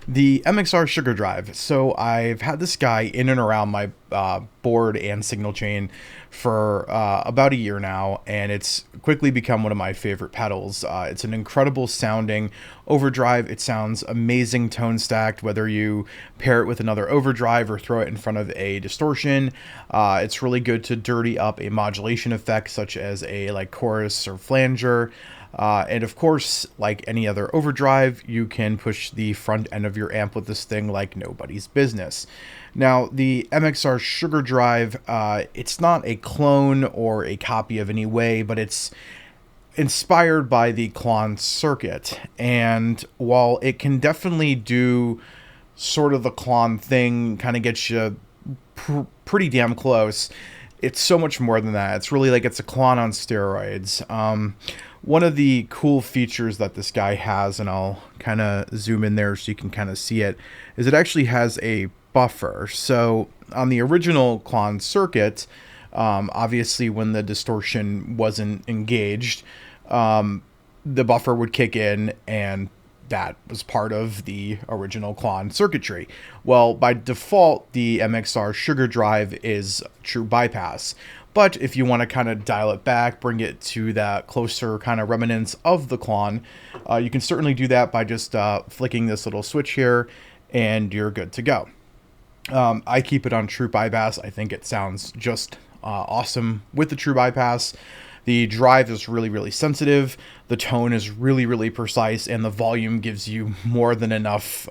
The MXR Sugar Drive. So I've had this guy in and around my board and signal chain for about a year now, and it's quickly become one of my favorite pedals. It's an incredible sounding overdrive. It sounds amazing tone stacked, whether you pair it with another overdrive or throw it in front of a distortion. It's really good to dirty up a modulation effect, such as a like chorus or flanger. And of course, like any other overdrive, you can push the front end of your amp with this thing like nobody's business. Now, the MXR Sugar Drive, it's not a clone or a copy of any way, but it's inspired by the Klon circuit. And while it can definitely do sort of the Klon thing, kind of gets you pretty damn close, it's so much more than that. It's really like it's a Klon on steroids. One of the cool features that this guy has, and I'll kind of zoom in there so you can kind of see it, is it actually has a buffer. So on the original Klon circuit, obviously when the distortion wasn't engaged, the buffer would kick in, and that was part of the original Klon circuitry. Well, by default, the MXR Sugar Drive is true bypass. But if you want to kind of dial it back, bring it to that closer kind of remnants of the Klon, you can certainly do that by just flicking this little switch here, and you're good to go. I keep it on true bypass. I think it sounds just awesome with the true bypass. The drive is really, really sensitive. The tone is really, really precise, and the volume gives you more than enough,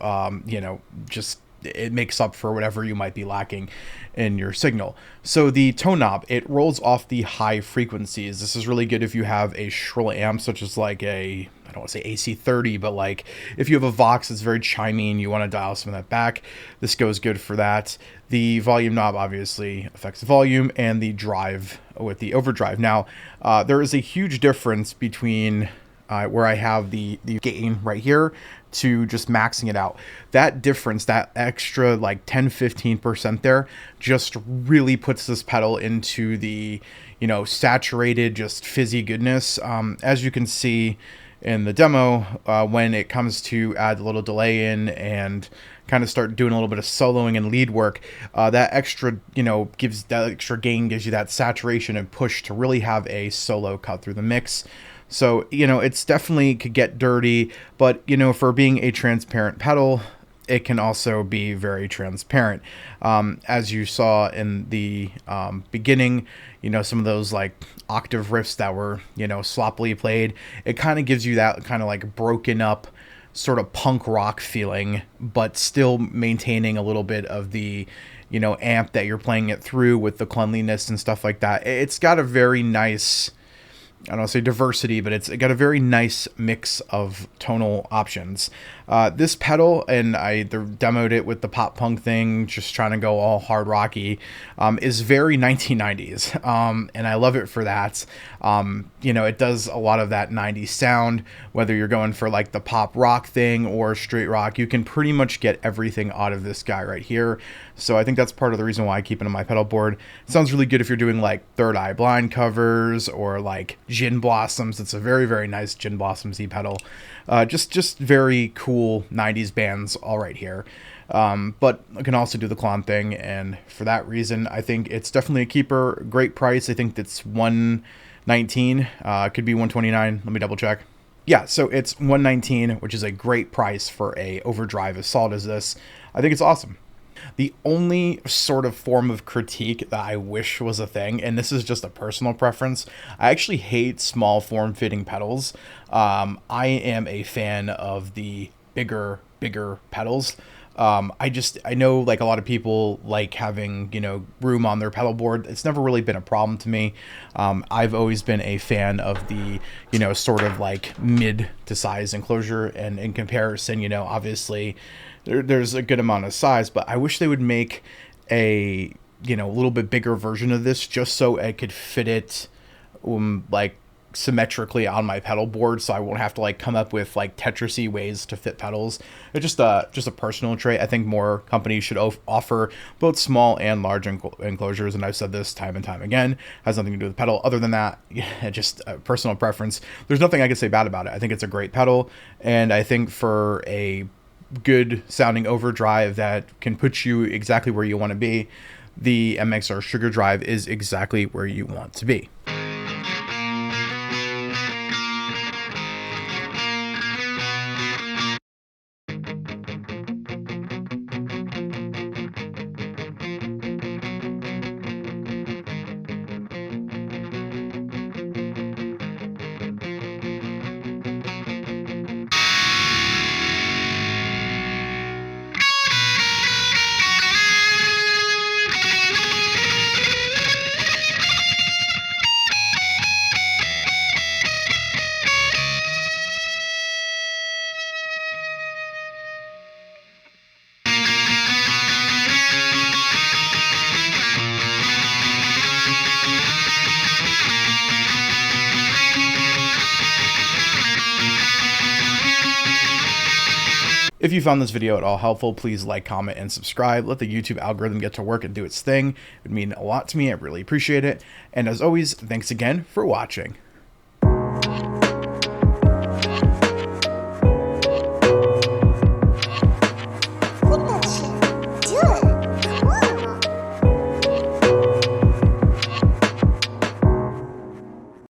just it makes up for whatever you might be lacking in your signal. So the tone knob, it rolls off the high frequencies. This is really good if you have a shrill amp, such as like a, I don't want to say AC30, but like if you have a Vox that's very chimey and you want to dial some of that back, this goes good for that. The volume knob obviously affects the volume, and the drive with the overdrive. Now, there is a huge difference between where I have the gain right here to just maxing it out. That difference, that extra like 10-15% there, just really puts this pedal into the, saturated, just fizzy goodness. As you can see in the demo, when it comes to add a little delay in and kind of start doing a little bit of soloing and lead work, that extra, gives that extra gain, gives you that saturation and push to really have a solo cut through the mix. So, it's definitely could get dirty, but, for being a transparent pedal, it can also be very transparent. As you saw in the beginning, some of those like octave riffs that were, sloppily played, it kind of gives you that kind of like broken up sort of punk rock feeling, but still maintaining a little bit of the, amp that you're playing it through with the cleanliness and stuff like that. It's got a very nice, I don't want to say diversity, but it got a very nice mix of tonal options. This pedal, and I demoed it with the pop punk thing, just trying to go all hard rocky, is very 1990s, and I love it for that. It does a lot of that 90s sound, whether you're going for like the pop rock thing or straight rock, you can pretty much get everything out of this guy right here. So I think that's part of the reason why I keep it on my pedal board. It sounds really good if you're doing like Third Eye Blind covers or like Gin Blossoms. It's a very, very nice Gin Blossoms-y pedal. Just very cool 90s bands all right here. But I can also do the Klon thing, and for that reason, I think it's definitely a keeper. Great price. I think it's $119. Could be $129. Let me double check. Yeah, so it's $119, which is a great price for a overdrive as solid as this. I think it's awesome. The only sort of form of critique that I wish was a thing, and this is just a personal preference, I actually hate small form-fitting pedals. I am a fan of the bigger pedals. I know like a lot of people like having, you know, room on their pedal board. It's never really been a problem to me. I've always been a fan of the, you know, sort of like mid to size enclosure, and in comparison, you know, obviously there's a good amount of size, but I wish they would make a, you know, a little bit bigger version of this just so I could fit it like symmetrically on my pedal board, so I won't have to like come up with like Tetris-y ways to fit pedals. It's just a personal trait. I think more companies should offer both small and large enclosures, and I've said this time and time again. Has nothing to do with the pedal. Other than that, yeah, just a personal preference. There's nothing I can say bad about it. I think it's a great pedal, and I think for a good sounding overdrive that can put you exactly where you want to be, the MXR Sugar Drive is exactly where you want to be. If you found this video at all helpful, please like, comment, and subscribe. Let the YouTube algorithm get to work and do its thing. It would mean a lot to me. I really appreciate it. And as always, thanks again for watching.